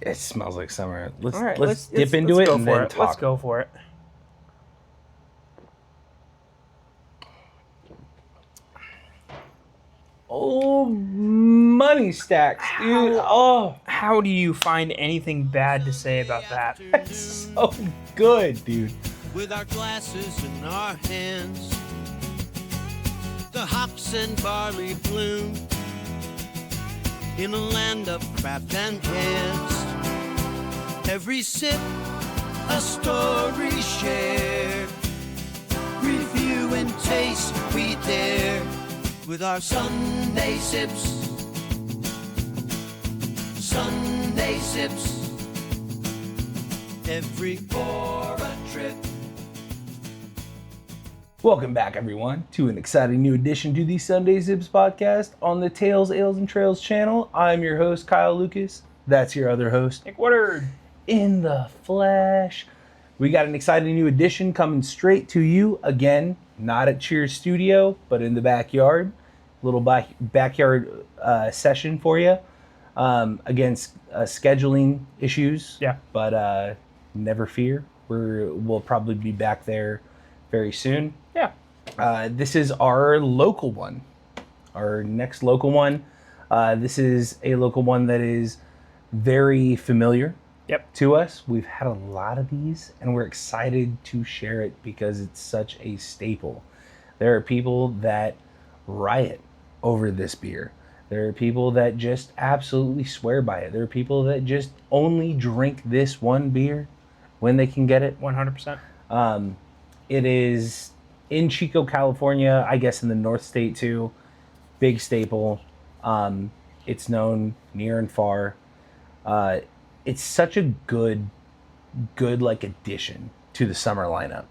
It smells like summer. Let's All right, let's dip into it and then talk. Let's go for it. Oh, money stacks, dude. How do you find anything bad to say about that? That's so good, dude. With our glasses in our hands, the hops and barley bloom in a land of craft and cans. Every sip a story shared, review and taste we dare with our Sunday sips. Sunday sips, every for a trip. Welcome back, everyone, to an exciting new addition to the Sunday Zips podcast on the Tales, Ales, and Trails channel. I'm your host, Kyle Lucas. That's your other host, Nick Woodard. in the flesh. We got an exciting new addition coming straight to you. Again, not at Cheers Studio, but in the backyard. Little backyard session for you. Again, scheduling issues. Yeah. But never fear. We'll probably be back there very soon. Yeah. This is our local one. Our next local one. This is a local one that is very familiar to us. We've had a lot of these, and we're excited to share it because it's such a staple. There are people that riot over this beer. There are people that just absolutely swear by it. There are people that just only drink this one beer when they can get it. 100%. It is in Chico, California, I guess in the North State too. Big staple. It's known near and far. It's such a good like addition to the summer lineup.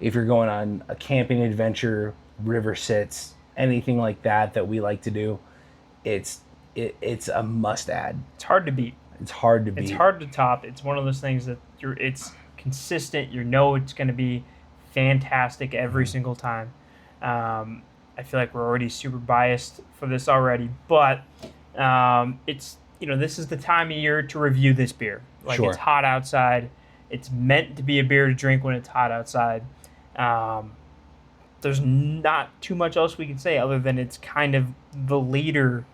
If you're going on a camping adventure, river sits, anything like that we like to do, it's a must add. It's hard to beat. It's hard to beat. It's hard to top. It's one of those things that it's consistent. You know it's going to be fantastic every single time. I feel like we're already super biased for this already, but it's, this is the time of year to review this beer. Like, sure. It's hot outside. It's meant to be a beer to drink when it's hot outside. There's not too much else we can say other than it's kind of the leader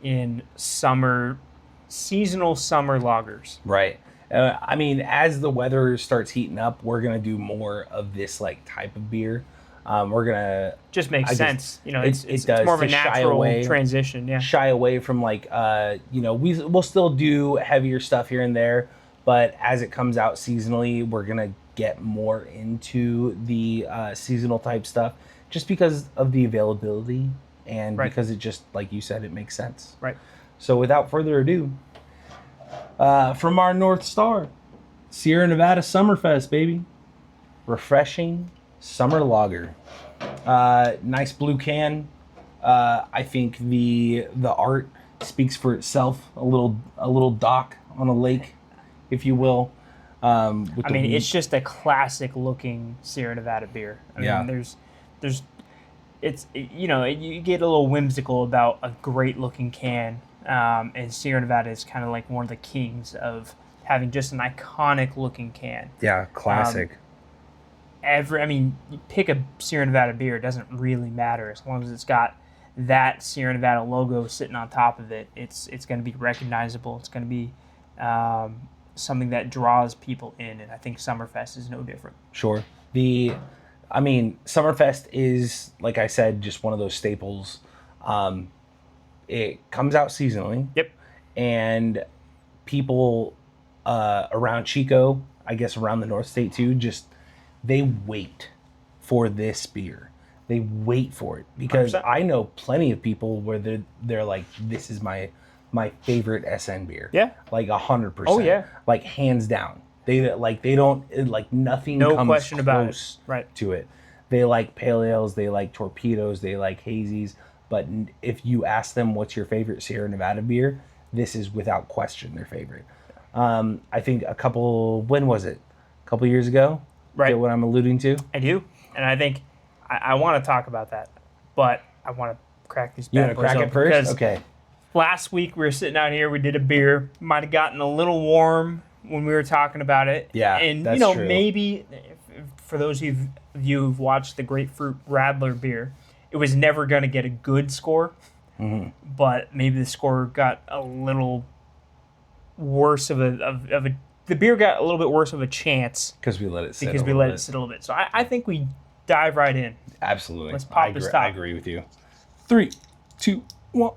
in seasonal summer lagers. Right. I mean, as the weather starts heating up, we're going to do more of this like type of beer. We're going to... Just makes sense. It's does, more of a natural transition. Yeah. Shy away from like, we'll still do heavier stuff here and there, but as it comes out seasonally, we're going to get more into the seasonal type stuff just because of the availability and because it just, like you said, it makes sense. Right. So without further ado, from our North Star, Sierra Nevada Summerfest, baby. Refreshing summer lager. Nice blue can. I think the art speaks for itself. A little dock on a lake, if you will. It's just a classic looking Sierra Nevada beer. I mean, you get a little whimsical about a great looking can. And Sierra Nevada is kind of like one of the kings of having just an iconic looking can. Yeah, classic. You pick a Sierra Nevada beer, it doesn't really matter as long as it's got that Sierra Nevada logo sitting on top of it. It's going to be recognizable. It's going to be something that draws people in, and I think Summerfest is no different. Sure. Summerfest is, like I said, just one of those staples. It comes out seasonally. Yep. And people around Chico, I guess around the North State too, they wait for this beer. They wait for it because 100%. I know plenty of people where they're like, this is my favorite SN beer. Yeah. Like 100%. Oh yeah. Like hands down. They don't like nothing no comes question close about it. Right. to it. They like pale ales, they like torpedoes, they like hazies. But if you ask them what's your favorite Sierra Nevada beer, this is without question their favorite. I think when was it? A couple years ago? Right. Is that what I'm alluding to? I do. And I think I want to talk about that. But I want to crack these You bad want to boys crack it open first? because Okay. last week we were sitting out here. We did a beer. Might have gotten a little warm when we were talking about it. Yeah, and that's true. maybe for those of you who've watched the Grapefruit Radler beer, it was never going to get a good score, but maybe the score got a little worse the beer got a little bit worse of a chance because we let it sit. Because we let it sit a little bit. So I think we dive right in. Absolutely. Let's pop this top. I agree with you. 3, 2, 1.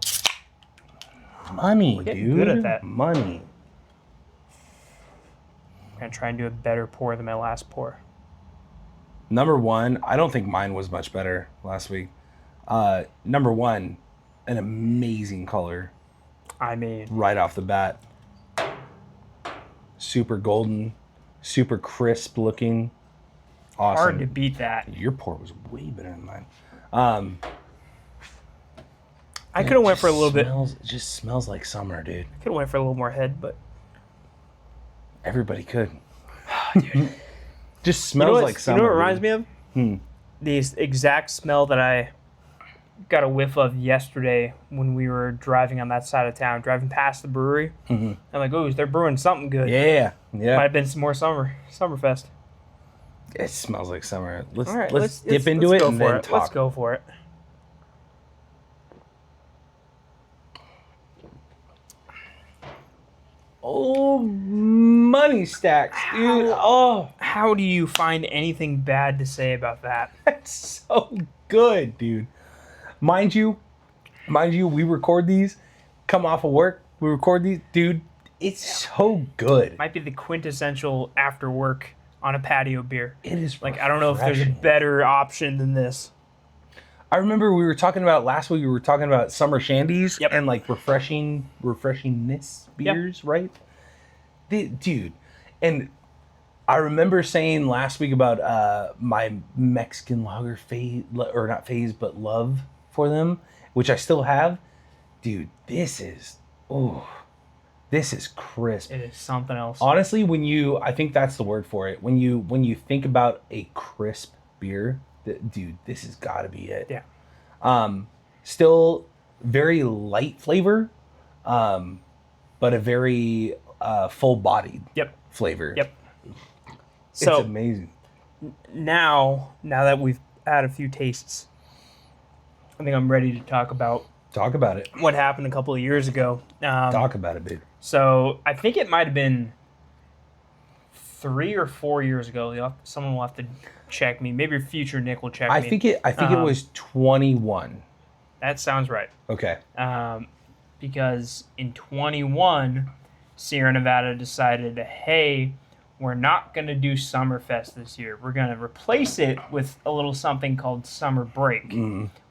Money, We're dude. getting good at that. Money. I'm going to try and do a better pour than my last pour. Number 1, I don't think mine was much better last week. Number 1, an amazing color. I mean, right off the bat. Super golden, super crisp looking. Awesome. hard to beat that. Your pour was way better than mine. I could have went for a little bit. It just smells like summer, dude. Could have went for a little more head, but Everybody could. Dude. Just smells like summer. You know what it reminds me of? Hmm. The exact smell that I got a whiff of yesterday when we were driving on that side of town, driving past the brewery. Mm-hmm. I'm like, oh, they're brewing something good. Yeah. Might have been some more Summerfest. It smells like summer. All right, let's dip into it and then talk. Let's go for it. Oh, money stacks, dude. How do you find anything bad to say about that? That's so good, dude. Mind you, we record these, come off of work, we record these, dude. It's so good. Might be the quintessential after work on a patio beer. It is Like, I don't know if there's a refreshing. better option than this. I remember we were talking about last week. We were talking about summer shandies Yep. and like refreshingness beers, right? Dude, and I remember saying last week about my Mexican lager phase, or not phase, but love for them, which I still have. Dude, this is crisp. It is something else. Honestly, I think that's the word for it. When you think about a crisp beer, dude, this has got to be it. Yeah. Still very light flavor, but a very full-bodied flavor. Yep. It's So amazing. now that we've had a few tastes, I think I'm ready to talk about Talk about it. what happened a couple of years ago. Talk about it, dude. So I think it might have been 3 or 4 years ago. Someone will have to check me. Maybe future Nick will check me. I think it was 21. That sounds right. Okay. Because in 21, Sierra Nevada decided, hey, we're not going to do Summerfest this year. We're going to replace it with a little something called Summer Break,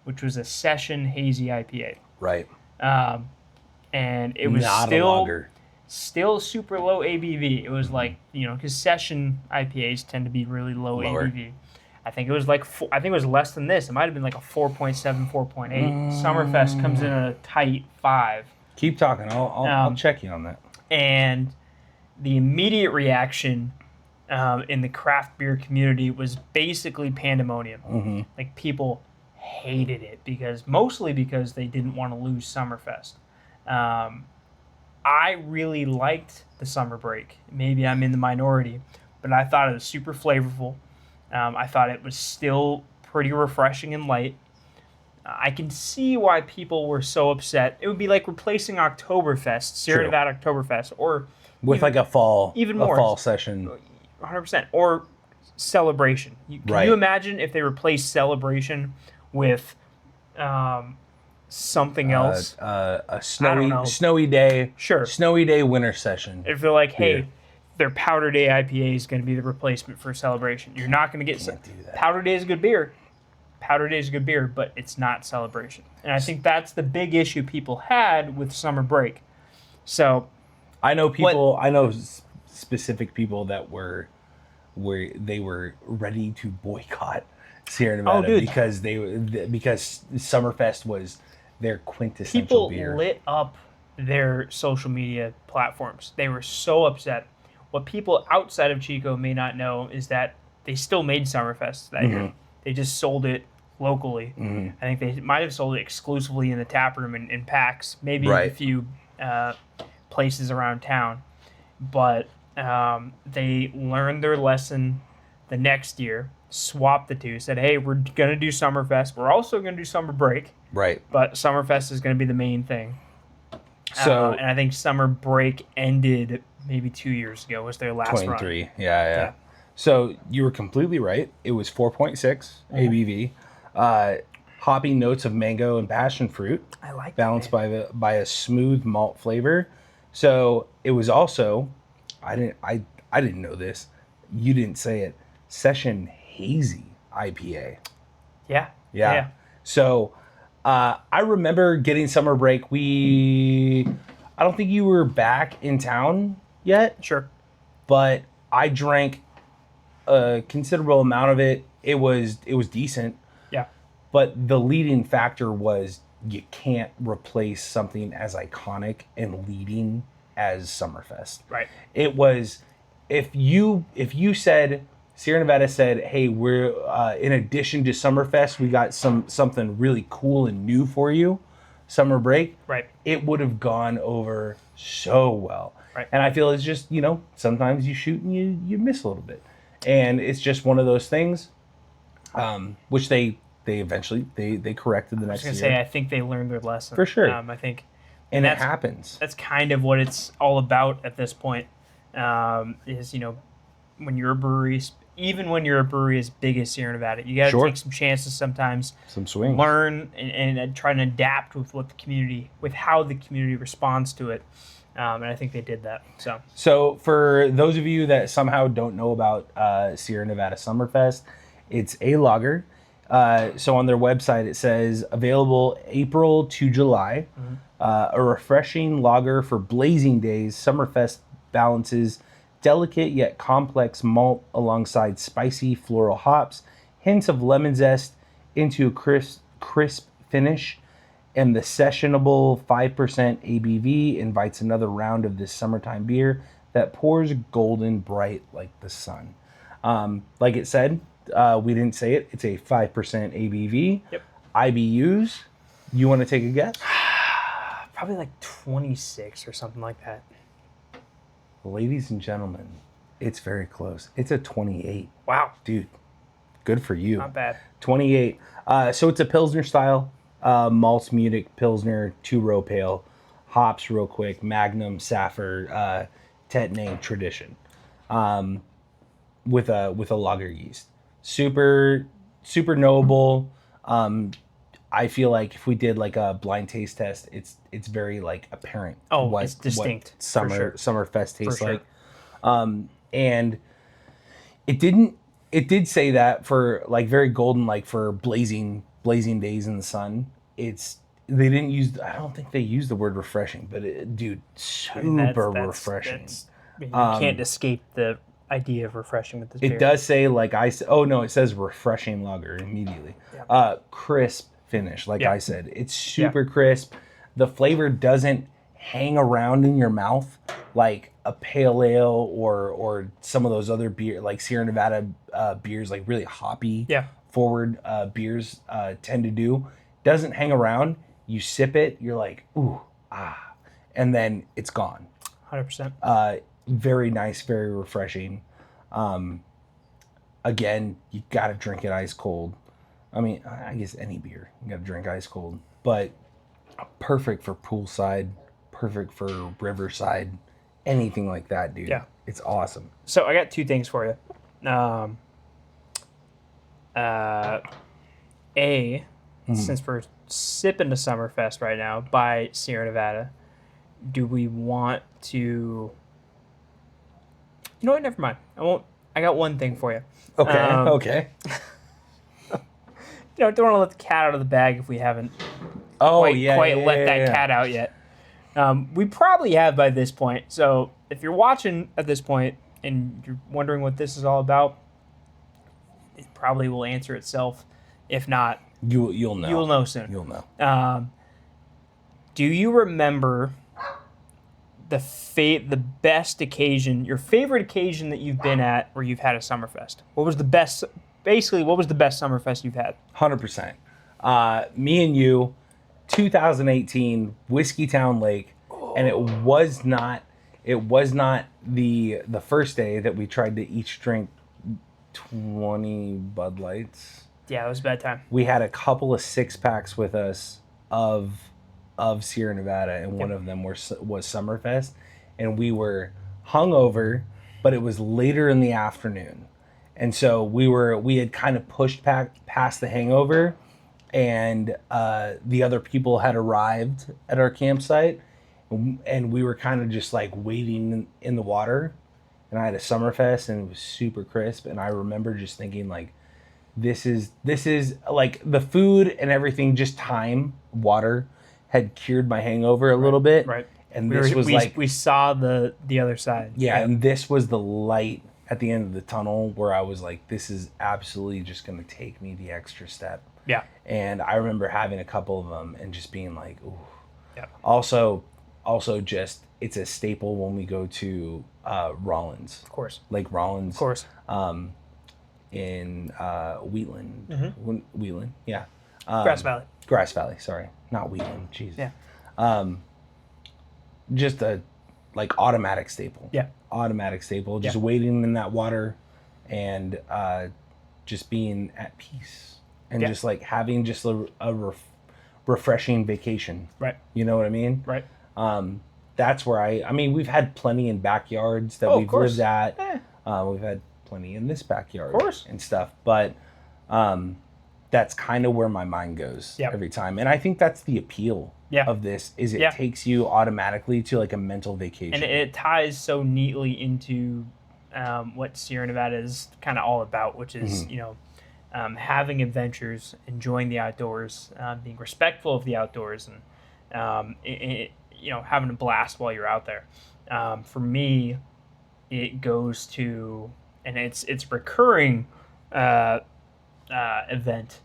which was a session hazy IPA. Right. And it was Not a lager. still super low ABV. It was like, because session IPAs tend to be really low Lower. ABV. I think it was like I think it was less than this. It might have been like a 4.7, 4.8. Summerfest comes in at a tight 5. Keep talking. I'll check you on that. And the immediate reaction in the craft beer community was basically pandemonium. Mm-hmm. Like, people hated it mostly because they didn't want to lose Summerfest. I really liked the summer break. Maybe I'm in the minority, but I thought it was super flavorful. I thought it was still pretty refreshing and light. I can see why people were so upset. It would be like replacing Oktoberfest, Sierra True. Nevada Oktoberfest, or With even- like a fall more. fall session. 100%, or Celebration. Can Right. you imagine if they replaced Celebration with something else? A don't know. snowy day. Sure. Snowy day winter session. If they're like, hey, Beer. their Powder Day IPA is going to be the replacement for Celebration. You're not going to get Can't do that. Powder Day is a good beer. Powder Day is a good beer, but it's not Celebration. And I think that's the big issue people had with Summer Break. So I know people. I know specific people that were ready to boycott Sierra Nevada dude. because because Summerfest was their quintessential people beer. lit up their social media platforms. They were so upset. What people outside of Chico may not know is that they still made Summerfest that year. They just sold it locally. I think they might have sold it exclusively in the tap room in packs, maybe in a Right. few places around town. But they learned their lesson the next year, swapped the two, said, hey, we're going to do Summerfest. We're also going to do Summer Break, Right. but Summerfest is going to be the main thing. So And I think Summer Break ended maybe 2 years ago, was their last run. 23. Yeah. So you were completely right. It was 4.6 ABV. Hoppy notes of mango and passion fruit, I like balanced that. by a smooth malt flavor. So it was also, I didn't know this. You didn't say it. Session hazy IPA. Yeah. So I remember getting Summer Break. I don't think you were back in town yet, Sure. but I drank a considerable amount of it. It was decent, Yeah. but the leading factor was you can't replace something as iconic and leading as Summerfest. Right. It was, if you said, Sierra Nevada said, hey, we're in addition to Summerfest, we got something really cool and new for you, Summer Break. Right. It would have gone over so well. Right. And I feel it's just, sometimes you shoot and you miss a little bit. And it's just one of those things, which they eventually they corrected the I was next going to year. say, I think they learned their lesson. For sure. I think. And it that's- happens. That's kind of what it's all about at this point. Is when you're a brewery, even when you're a brewery as big as Sierra Nevada, you got to Sure. take some chances sometimes, Some swings. learn and try and adapt with how the community responds to it. And I think they did that. So for those of you that somehow don't know about Sierra Nevada Summerfest, it's a lager. So on their website it says available April to July. A refreshing lager for blazing days. Summerfest balances delicate yet complex malt alongside spicy floral hops, hints of lemon zest into a crisp finish. And the sessionable 5% ABV invites another round of this summertime beer that pours golden bright like the sun. Like it said, we didn't say it. It's a 5% ABV. Yep. IBUs, you want to take a guess? Probably like 26 or something like that. Ladies and gentlemen, it's very close. It's a 28. Wow. Dude, good for you. Not bad. 28. So it's a Pilsner style. Malts, Munich, Pilsner, 2-row pale, hops real quick, Magnum, Saffir, Tettnang, Tradition, with a lager yeast. Super knowable. I feel like if we did like a blind taste test, it's very like apparent. Oh, it's distinct, for sure. Summerfest tastes For sure. like. And it did say that for like very golden, like for blazing days in the sun. They didn't use, I don't think they used the word refreshing, but dude, super refreshing. You can't escape the idea of refreshing with this beer. It does say like it says refreshing lager immediately. Yeah. Crisp finish, like Yeah. I said. It's super crisp. The flavor doesn't hang around in your mouth like a pale ale or some of those other beer, like Sierra Nevada beers, like really hoppy forward beers tend to do. Doesn't hang around. You sip it, you're like, ooh, ah, and then it's gone. 100%. Very nice, very refreshing. Again, you gotta drink it ice cold. I mean, I guess any beer you gotta drink ice cold, but perfect for poolside, perfect for riverside, anything like that, dude. Yeah. It's awesome. So I got two things for you. Since we're sipping to Summerfest right now by Sierra Nevada, do we want to? You know what? Never mind. I won't. I got one thing for you. Okay. Okay. Don't want to let the cat out of the bag if we haven't quite let that cat out yet. We probably have by this point. So if you're watching at this point and you're wondering what this is all about, it probably will answer itself. If not, You'll know. You'll know soon. You'll know. Do you remember the best occasion, your favorite occasion that you've been at where you've had a Summerfest? What was the best basically, what was the best Summerfest you've had? 100%. Me and you, 2018, Whiskeytown Lake, and it was not the first day that we tried to each drink 20 Bud Lights. Yeah, it was a bad time. We had a couple of 6-packs with us of Sierra Nevada, and one of them was Summerfest, and we were hungover, but it was later in the afternoon, and so we had kind of pushed past the hangover, and the other people had arrived at our campsite, and we were kind of just like waiting in the water, and I had a Summerfest, and it was super crisp, and I remember just thinking like, this is like the food and everything, just time, water had cured my hangover a little bit. Right. And we saw the other side. Yeah, and this was the light at the end of the tunnel where I was like, this is absolutely just going to take me the extra step. Yeah. And I remember having a couple of them and just being like, ooh. Yeah. Also just, it's a staple when we go to Rollins. Of course. Lake Rollins. Of course. In Wheatland. Wheatland, yeah. Grass Valley, sorry. Not Wheatland, jeez. Yeah. Just a, like, automatic staple. Yeah. Automatic staple. Just waiting in that water and just being at peace. And just, like, having just a refreshing vacation. Right. You know what I mean? Right. That's where I mean, we've had plenty in backyards that we've lived at. We've had plenty in this backyard and stuff, but that's kind of where my mind goes every time, and I think that's the appeal of this, is it takes you automatically to like a mental vacation, and it ties so neatly into what Sierra Nevada is kind of all about, which is having adventures, enjoying the outdoors, being respectful of the outdoors, and having a blast while you're out there. For me, it goes to, and it's recurring event,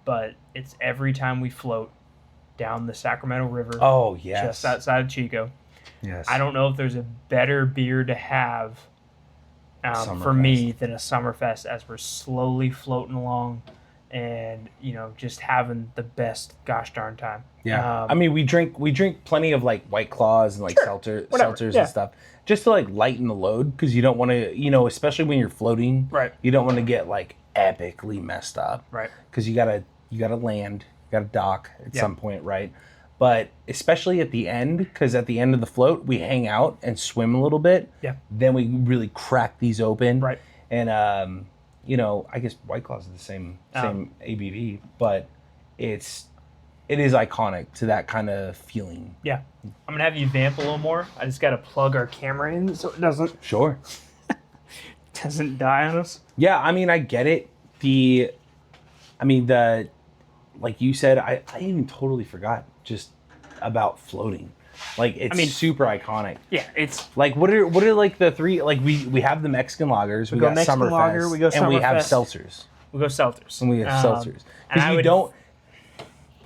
but it's every time we float down the Sacramento River. Oh, yes. Just outside of Chico. Yes. I don't know if there's a better beer to have for me than a Summerfest, as we're slowly floating along and, just having the best gosh darn time. Yeah. I mean, we drink plenty of like White Claws and like seltzers and stuff, just to like lighten the load, because you don't want to, especially when you're floating, you don't want to get like epically messed up, because you gotta land, you gotta dock at some point, right? But especially at the end, because at the end of the float we hang out and swim a little bit, then we really crack these open, and I guess White Claws is the same ABV, but it is iconic to that kind of feeling. Yeah. I'm going to have you vamp a little more. I just got to plug our camera in so it doesn't die on us. Yeah, I mean, I get it. Like you said, I even totally forgot just about floating. Like, it's super iconic. Yeah, it's like, what are like the three, like we have the Mexican lagers, we got Mexican Summerfest, lager, we go and we have Summerfest. seltzers. We go seltzers. And we have seltzers. Because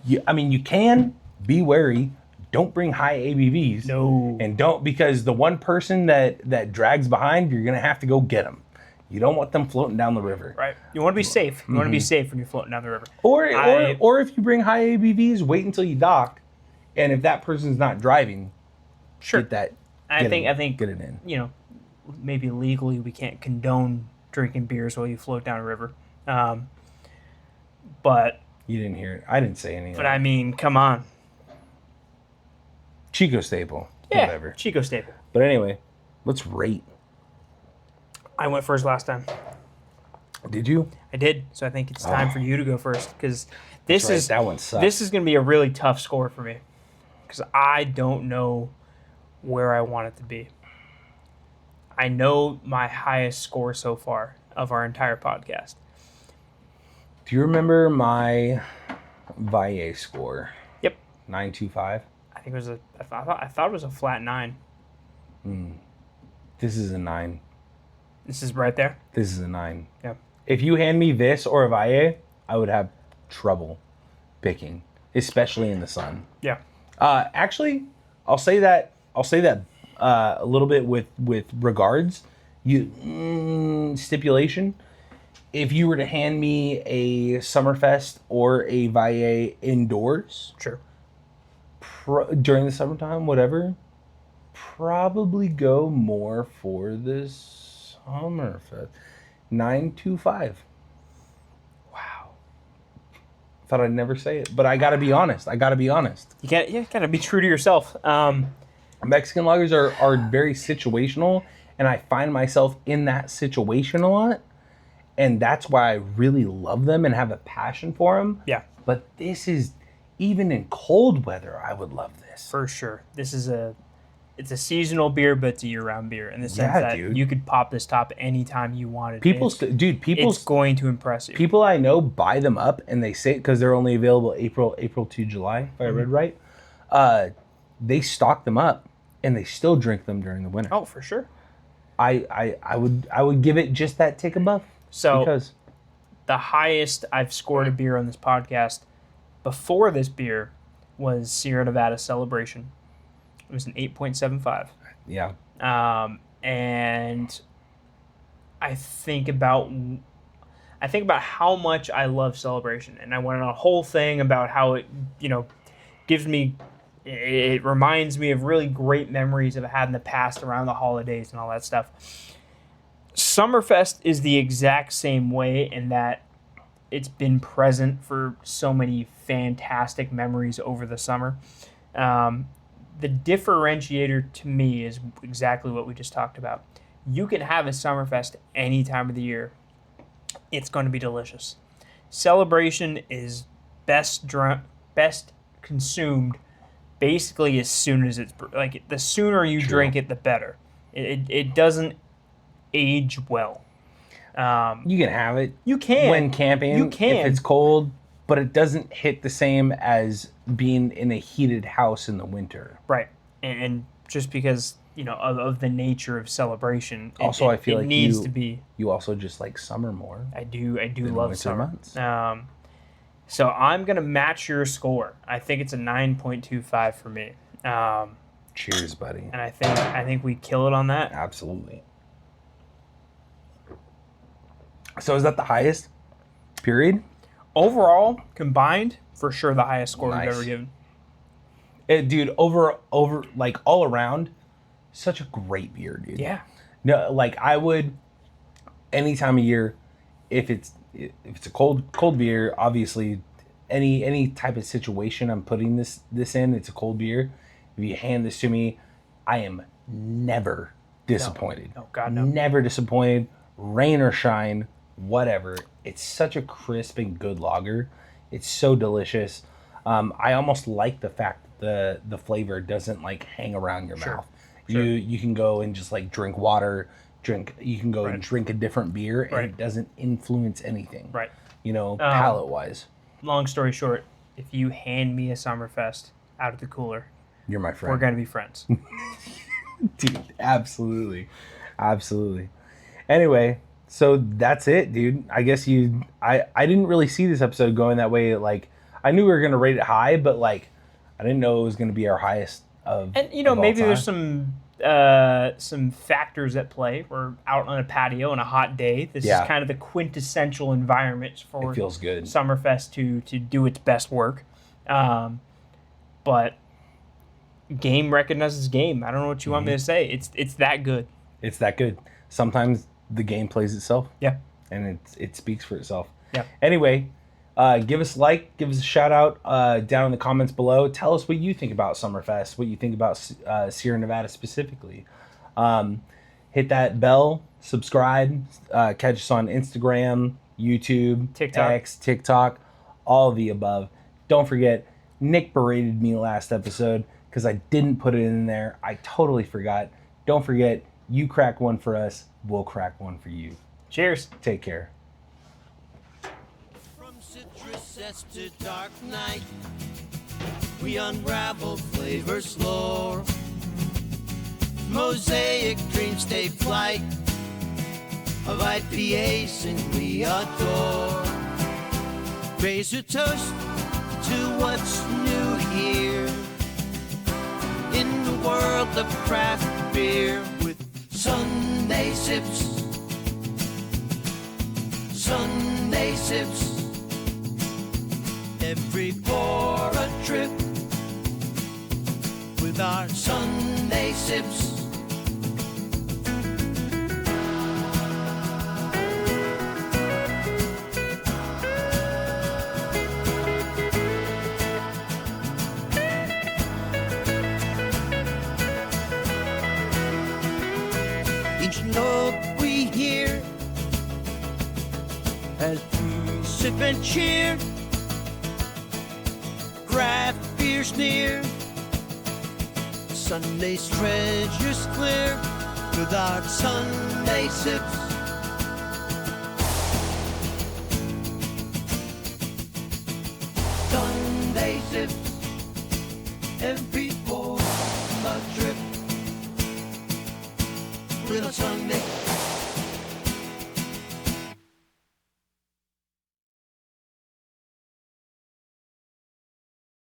you can be wary. Don't bring high ABVs. No. And don't, because the one person that drags behind, you're going to have to go get them. You don't want them floating down the river. Right. You want to be safe. You want to be safe when you're floating down the river. Or if you bring high ABVs, wait until you dock. And if that person's not driving, get that. I think get it in. Maybe legally we can't condone drinking beers while you float down a river. But you didn't hear it. I didn't say anything. But I mean, come on. Chico staple. Yeah, whatever. Chico staple. But anyway, let's rate. I went first last time. Did you? I did. So I think it's time for you to go first, because that one sucks. This is going to be a really tough score for me, because I don't know where I want it to be. I know my highest score so far of our entire podcast. Do you remember my Valle score? Yep. 925. I think it was I thought it was a flat 9. This is a 9. This is right there? This is a 9. Yeah. If you hand me this or a Valle, I would have trouble picking, especially in the sun. Yeah. Actually, I'll say that a little bit with regards. Stipulation. if you were to hand me a Summerfest or a Valle indoors Sure. during the summertime, whatever, probably go more for this Summerfest. 925. Wow. Thought I'd never say it, but I gotta be honest. You gotta be true to yourself. Mexican lagers are very situational, and I find myself in that situation a lot, and that's why I really love them and have a passion for them. Yeah. But this is, even in cold weather, I would love this. For sure. It's a seasonal beer, but it's a year-round beer in the sense Yeah, that dude. you could pop this top anytime you wanted. It's going to impress you. people I know buy them up, and they say, because they're only available April to July, if I read right. They stock them up, and they still drink them during the winter. Oh, for sure. I would give it just that tick above. So Because the highest I've scored a beer on this podcast before this beer was Sierra Nevada Celebration. It was an 8.75. yeah, And I think about how much I love Celebration, and I went on a whole thing about how it, it reminds me of really great memories I've had in the past around the holidays and all that stuff. Summerfest is the exact same way in that it's been present for so many fantastic memories over the summer. The differentiator to me is exactly what we just talked about. You can have a Summerfest any time of the year. It's going to be delicious. Celebration is best consumed basically as soon as it's like the sooner you drink it, the better. It doesn't age well. you can have it. You can when camping. You can if it's cold, but it doesn't hit the same as being in a heated house in the winter. Right, and just because of the nature of Celebration. I feel like it needs to be. You also just like summer more. I do than love winter summer. months. So I'm gonna match your score. I think it's a 9.25 for me. Cheers, buddy. And I think we kill it on that. Absolutely. So is that the highest? Period. Overall, combined, for sure the highest score Nice. we've ever given. Dude, over like all around, such a great beer, dude. Yeah. No, like I would any time of year, if it's a cold beer, obviously any type of situation I'm putting this in, it's a cold beer. If you hand this to me, I am never disappointed. No, God, no. Never disappointed, rain or shine, whatever. It's such a crisp and good lager. It's so delicious. I almost like the fact that the flavor doesn't like hang around your mouth. Sure. You can go and just like drink water, you can go and drink a different beer, and it doesn't influence anything. Right. Palate wise. Long story short, if you hand me a Summerfest out of the cooler, You're my friend. we're gonna be friends. Dude, absolutely. Anyway, so that's it, dude. I guess I didn't really see this episode going that way. Like, I knew we were gonna rate it high, but like, I didn't know it was gonna be our highest of. And of all maybe there's time. some factors at play. We're out on a patio on a hot day. This is kind of the quintessential environment for It feels good. Summerfest to do its best work. But game recognizes game. I don't know what you want me to say. It's that good. It's that good. Sometimes the game plays itself. Yeah. And it speaks for itself. Yeah. Anyway, give us a like, give us a shout out down in the comments below. Tell us what you think about Summerfest, what you think about Sierra Nevada specifically. Hit that bell, subscribe, catch us on Instagram, YouTube, TikTok. X, TikTok, all of the above. Don't forget, Nick berated me last episode because I didn't put it in there. I totally forgot. Don't forget, you crack one for us, we'll crack one for you. Cheers. Take care. From citrus to dark night, we unravel flavors lore. Mosaic dreams take flight of IPAs, and we adore. Raise a toast to what's new here in the world of craft beer with Sunday sips. Sunday sips. Every for a trip with our Sunday sips. Each note we hear as we sip and cheer. Craft beer's near. Sunday's treasures clear with our Sunday sips. Sunday sips. Every for a trip with a Sunday.